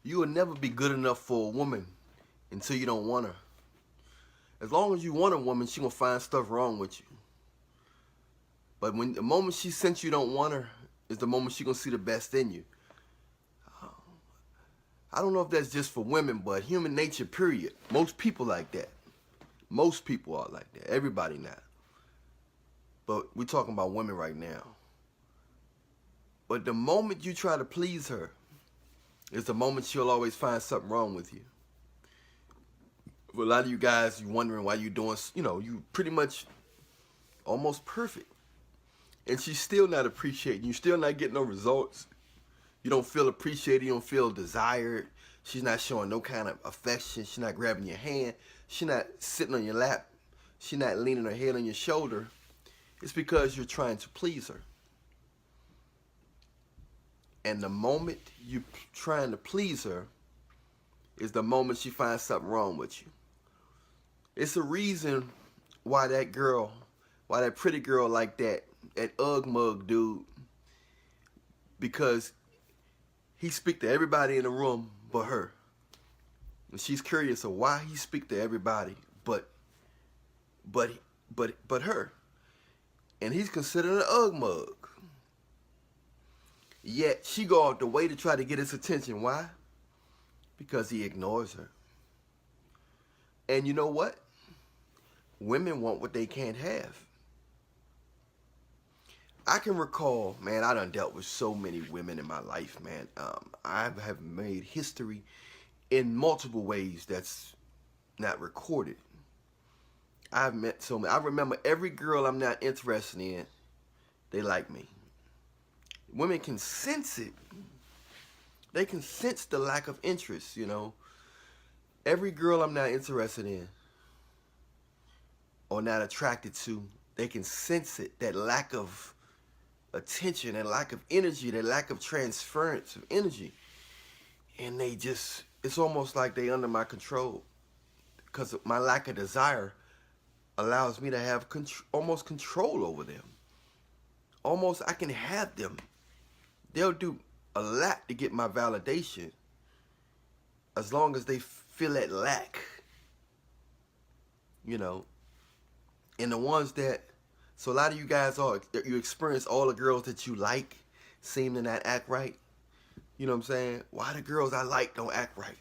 You will never be good enough for a woman until you don't want her. As long as you want a woman, she gonna find stuff wrong with you. But when the moment she sense you don't want her is the moment she gonna see the best in you. I don't know if that's just for women, but human nature, period. Most people like that. Most people are like that. Everybody not. But we're talking about women right now. But the moment you try to please her is the moment she'll always find something wrong with you. For a lot of you guys, you wondering why you doing, you pretty much almost perfect. And she's still not appreciating you. Still not getting no results. You don't feel appreciated. You don't feel desired. She's not showing no kind of affection. She's not grabbing your hand. She's not sitting on your lap. She's not leaning her head on your shoulder. It's because you're trying to please her. And the moment you're trying to please her is the moment she finds something wrong with you. It's a reason why that pretty girl like that Ugg mug dude, because he speak to everybody in the room but her. And she's curious of why he speak to everybody but her. And he's considered an Ugg mug. Yet she go out the way to try to get his attention. Why? Because he ignores her. And you know what? Women want what they can't have. I can recall, man, I done dealt with so many women in my life, man. I have made history in multiple ways that's not recorded. I've met so many. I remember every girl I'm not interested in, they like me. Women can sense it. They can sense the lack of interest, Every girl I'm not interested in or not attracted to, they can sense it, that lack of attention, that lack of energy, that lack of transference of energy. And it's almost like they under my control, because my lack of desire allows me to have almost control over them. Almost I can have them. They'll do a lot to get my validation as long as they feel that lack. And the ones that, so a lot of you guys you experience all the girls that you like seem to not act right. You know what I'm saying? Why the girls I like don't act right?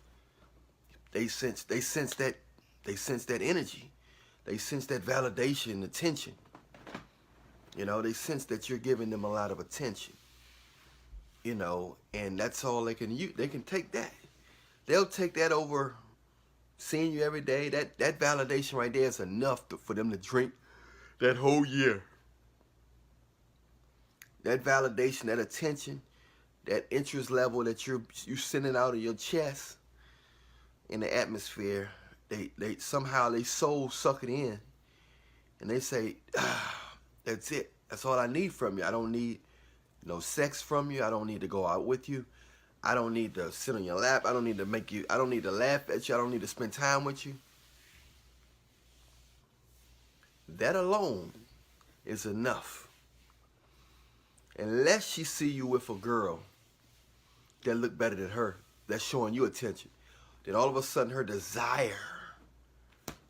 They sense that energy. They sense that validation, attention. They sense that you're giving them a lot of attention. And that's all they can use. They can take that. They'll take that over seeing you every day. That validation right there is enough for them to drink that whole year. That validation, that attention, that interest level that you're sending out of your chest in the atmosphere, they somehow they soul suck it in, and they say, that's it. That's all I need from you. I don't need no sex from you. I don't need to go out with you. I don't need to sit on your lap. I don't need to laugh at you. I don't need to spend time with you. That alone is enough. Unless she see you with a girl that look better than her, that's showing you attention, then all of a sudden her desire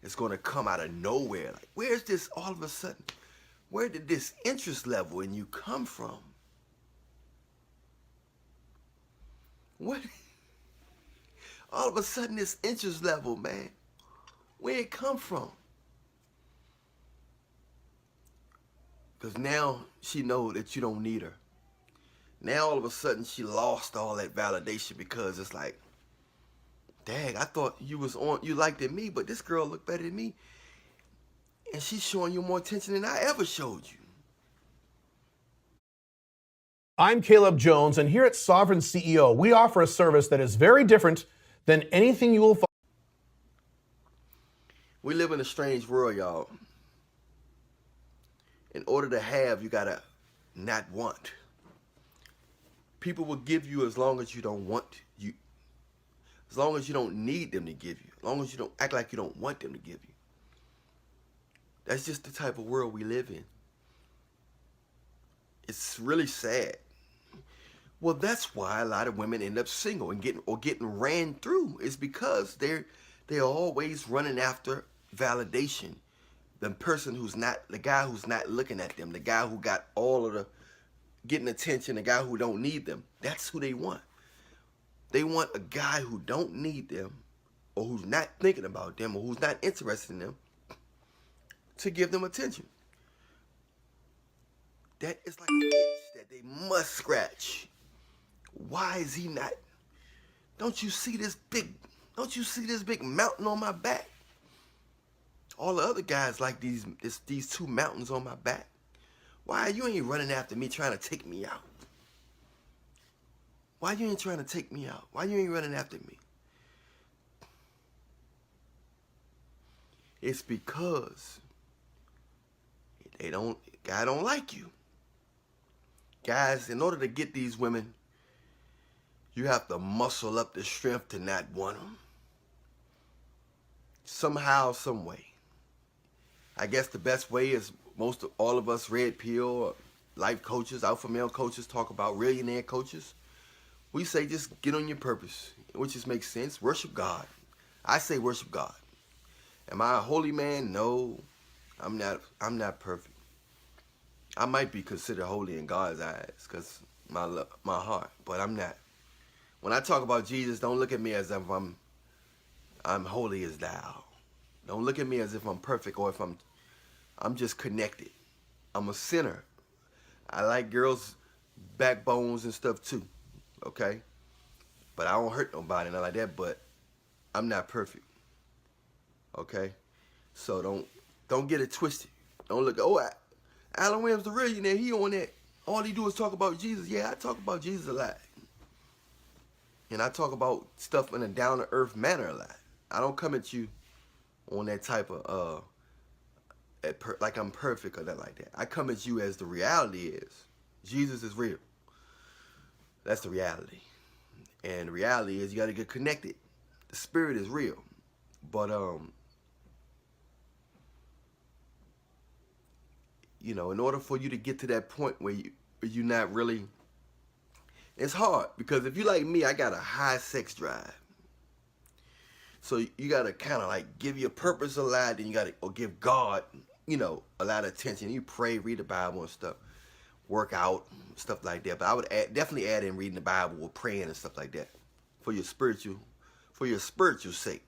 is going to come out of nowhere. Like, where's this all of a sudden? Where did this interest level in you come from? What? All of a sudden this interest level, man, where it come from? Because now she know that you don't need her. Now all of a sudden she lost all that validation, because it's like, dang, I thought you liked it me, but this girl looked better than me. And she's showing you more attention than I ever showed you. I'm Caleb Jones, and here at Sovereign CEO, we offer a service that is very different than anything you will find. We live in a strange world, y'all. In order to have, you gotta not want. People will give you as long as you don't want you. As long as you don't need them to give you. As long as you don't act like you don't want them to give you. That's just the type of world we live in. It's really sad. Well, that's why a lot of women end up single and getting ran through. Is because they're always running after validation. The person who's not, the guy who's not looking at them, the guy who got all of the getting attention, the guy who don't need them. That's who they want. They want a guy who don't need them, or who's not thinking about them, or who's not interested in them, to give them attention. That is like an itch that they must scratch. Why is he not? Don't you see this big mountain on my back? All the other guys like these two mountains on my back. Why you ain't running after me trying to take me out? Why you ain't trying to take me out? Why you ain't running after me? It's because guy don't like you. Guys, in order to get these women, you have to muscle up the strength to not want them. Somehow, some way. I guess the best way is all of us red pill life coaches, alpha male coaches talk about Reallionaire coaches. We say just get on your purpose, which just makes sense. Worship God. I say worship God. Am I a holy man? No, I'm not perfect. I might be considered holy in God's eyes because my heart, but I'm not. When I talk about Jesus, don't look at me as if I'm holy as thou. Don't look at me as if I'm perfect or if I'm just connected. I'm a sinner. I like girls' backbones and stuff too, okay? But I don't hurt nobody, not like that, but I'm not perfect, okay? So don't get it twisted. Don't look, Allan Williams the Reallionaire, he on that. All he do is talk about Jesus. Yeah, I talk about Jesus a lot. And I talk about stuff in a down-to-earth manner a lot. I don't come at you on that type of, like I'm perfect or that like that. I come at you as the reality is. Jesus is real. That's the reality. And the reality is you got to get connected. The spirit is real. But, you know, in order for you to get to that point where you're not really, it's hard. Because if you like me, I got a high sex drive. So you got to kind of like give your purpose a lot, and you got to give God, you know, a lot of attention. You pray, read the Bible and stuff, work out, stuff like that. But I would definitely add in reading the Bible or praying and stuff like that for your spiritual sake,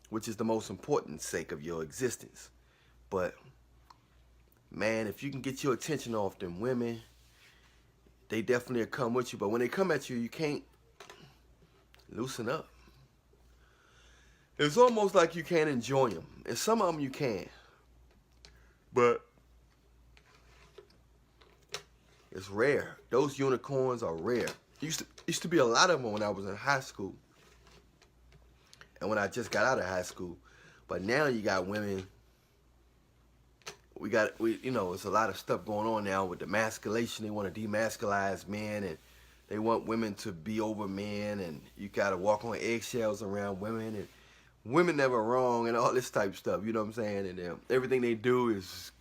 which is the most important sake of your existence. But man, if you can get your attention off them women, they definitely will come with you. But when they come at you, you can't loosen up. It's almost like you can't enjoy them. And some of them you can. But it's rare. Those unicorns are rare. Used to be a lot of them when I was in high school. And when I just got out of high school. But now you got women. You know, it's a lot of stuff going on now with the masculation. They want to demasculize men, and they want women to be over men, and you got to walk on eggshells around women, and women never wrong, and all this type of stuff. You know what I'm saying? And everything they do is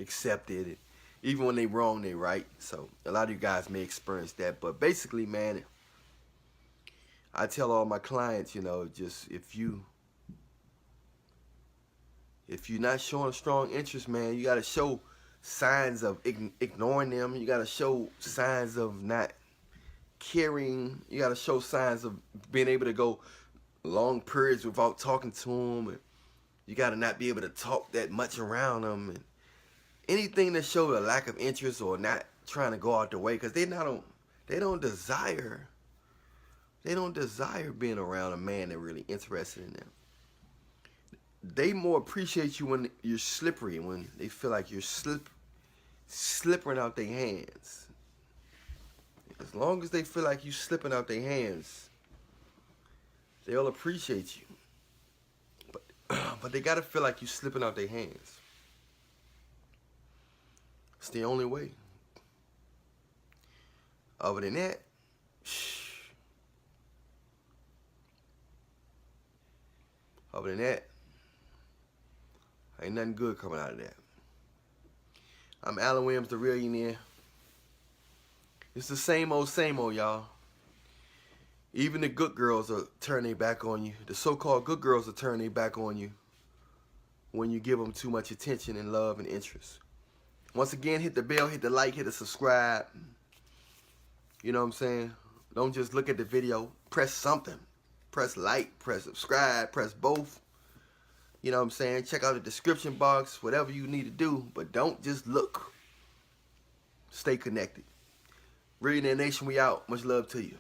accepted. And even when they wrong, they right. So a lot of you guys may experience that. But basically, man, I tell all my clients, you know, just if you're not showing strong interest, man, you got to show signs of ignoring them. You got to show signs of not caring. You got to show signs of being able to go long periods without talking to them. And you got to not be able to talk that much around them. And anything that shows a lack of interest or not trying to go out the way, because they don't desire being around a man that really interested in them. They more appreciate you when you're slippery, when they feel like you're slipping out their hands. As long as they feel like you slipping out their hands, they'll appreciate you. But they gotta feel like you slipping out their hands. It's the only way. Other than that, ain't nothing good coming out of that. I'm Allan Williams, the Reallionaire. It's the same old, y'all. Even the good girls will turn their back on you. The so-called good girls will turn their back on you when you give them too much attention and love and interest. Once again, hit the bell, hit the like, hit the subscribe. You know what I'm saying? Don't just look at the video. Press something. Press like, press subscribe, press both. You know what I'm saying? Check out the description box, whatever you need to do. But don't just look. Stay connected. Reallionaire Nation, we out. Much love to you.